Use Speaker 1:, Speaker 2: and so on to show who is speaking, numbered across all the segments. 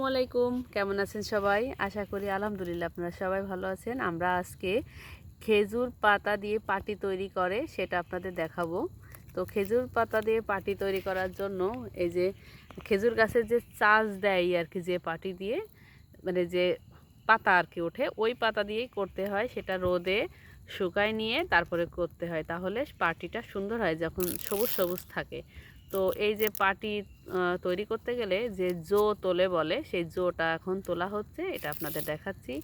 Speaker 1: আসসালামু আলাইকুম, কেমন আছেন সবাই? আশা করি আলহামদুলিল্লাহ আপনারা সবাই ভালো আছেন। আমরা আজকে খেজুর পাতা দিয়ে পাটি তৈরি করে সেটা আপনাদের দেখাবো। তো খেজুর পাতা দিয়ে পাটি তৈরি করার জন্য এই যে খেজুর গাছের যে চাষ দেয় আর কি, যে পাটি দিয়ে মানে যে পাতা আর কি ওঠে, ওই পাতা দিয়েই করতে হয়। সেটা রোদে শুকায় নিয়ে তারপরে করতে হয়, তাহলে পাটিটা সুন্দর হয় যখন সবুজ সবুজ থাকে। তো এই যে পাটি তৈরি করতে গেলে যে জো তোলে বলে, সেই জোটা এখন তোলা হচ্ছে, এটা আপনাদের দেখাচ্ছি।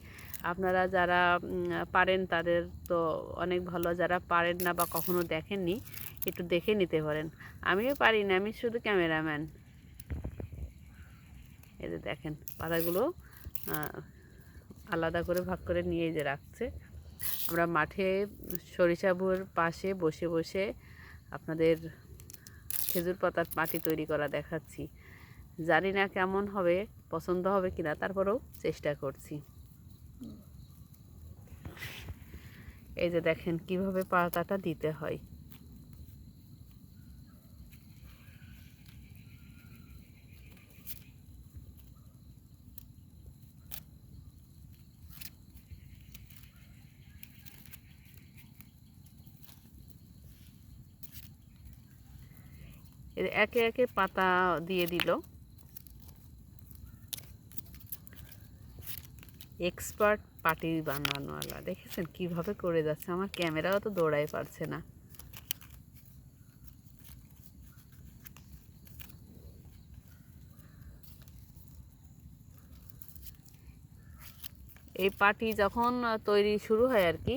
Speaker 1: আপনারা যারা পারেন তাদের তো অনেক ভালো, যারা পারেন না বা কখনো দেখেননি একটু দেখে নিতে পারেন। আমিও পারি না, আমি শুধু ক্যামেরাম্যান। এই যে দেখেন পাতাগুলো আলাদা করে ভাগ করে নিয়ে যে রাখছে। আমরা মাঠে সরিষাপুর পাশে বসে বসে আপনাদের খেজুর পাতার পাটি তৈরি করা দেখাচ্ছি। জানি না কেমন হবে, পছন্দ হবে কিনা, তারপরেও চেষ্টা করছি। এই যে দেখেন কিভাবে পাতাটা দিতে হয়। একে একে পাতা দিয়ে দিল। এক্সপার্ট পাটি বানানোওয়ালা, দেখেছেন কিভাবে করে যাচ্ছে। আমার ক্যামেরাও তো দৌড়াই পারছে না। এই পাটি যখন তৈরি শুরু হয় আর কি,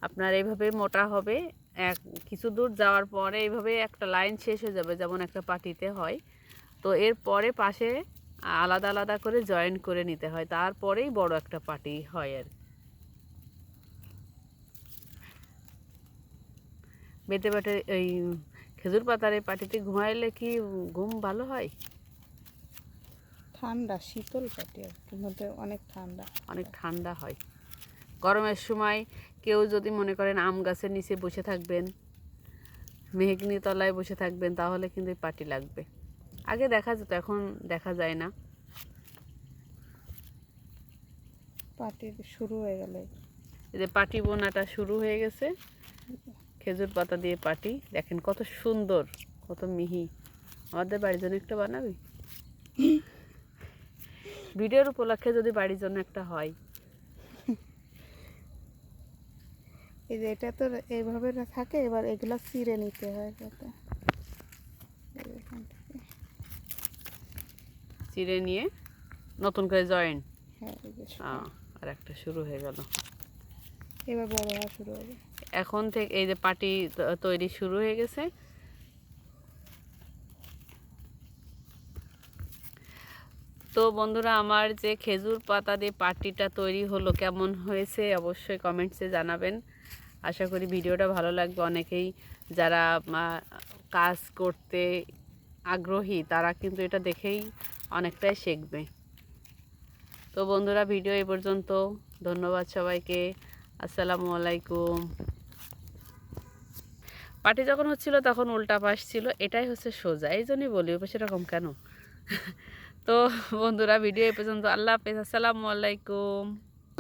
Speaker 1: আপনার এইভাবে মোটা হবে, কিছু দূর যাওয়ার পরে এইভাবে একটা লাইন শেষ হয়ে যাবে, যেমন একটা পাটিতে হয়। তো এর পরে পাশে আলাদা আলাদা করে জয়েন করে নিতে হয়, তারপরেই বড় একটা পাটি হয় আর বেতে পাটে। এই খেজুর পাতার এই পাটিতে ঘুমাইলে কি ঘুম ভালো হয়?
Speaker 2: ঠান্ডা শীতল পাটি আর কি, মধ্যে অনেক ঠান্ডা
Speaker 1: হয়। গরমের সময় কেউ যদি মনে করেন আম গাছের নিচে বসে থাকবেন, মেহগিনি তলায় বসে থাকবেন, তাহলে কিন্তু এই পাটি লাগবে। আগে দেখা যেত, এখন দেখা যায় না।
Speaker 2: পাটি শুরু হয়ে গেলে
Speaker 1: এই যে পাটি বোনাটা শুরু হয়ে গেছে। খেজুর পাতা দিয়ে পাটি দেখেন কত সুন্দর, কত মিহি। আমাদের বাড়ির জন্য একটা বানাবি? ভিডিওর উপলক্ষে যদি বাড়ির জন্য একটা হয়।
Speaker 2: এই যে এটা তো এইভাবে থাকে, এবার এগুলো চিড়ে নিতে হয় যাতে
Speaker 1: চিড়ে নিয়ে নতুন করে জয়েন্ট।
Speaker 2: হ্যাঁ,
Speaker 1: আর একটা শুরু হয়ে গেল।
Speaker 2: এবার বড় হওয়া শুরু হবে।
Speaker 1: এখন থেকে এই যে পাটি তৈরি শুরু হয়ে গেছে। তো বন্ধুরা, আমার যে খেজুর পাতা দিয়ে পাটিটা তৈরি হলো, কেমন হয়েছে অবশ্যই কমেন্টসে জানাবেন। আশা করি ভিডিওটা ভালো লাগবে। অনেকেই যারা কাজ করতে আগ্রহী তারা কিন্তু এটা দেখেই অনেকটাই শিখবে। তো বন্ধুরা, ভিডিও এই পর্যন্ত। ধন্যবাদ সবাইকে। আসসালামু আলাইকুম। পাটি যখন হচ্ছিল তখন উল্টা পাশ ছিল, এটাই হচ্ছে সোজা, এই জন্যই বলি ওপাশে সেরকম কেন। তো বন্ধুরা, ভিডিও এই পর্যন্ত। আল্লাহ হাফেজ, আসসালামু আলাইকুম।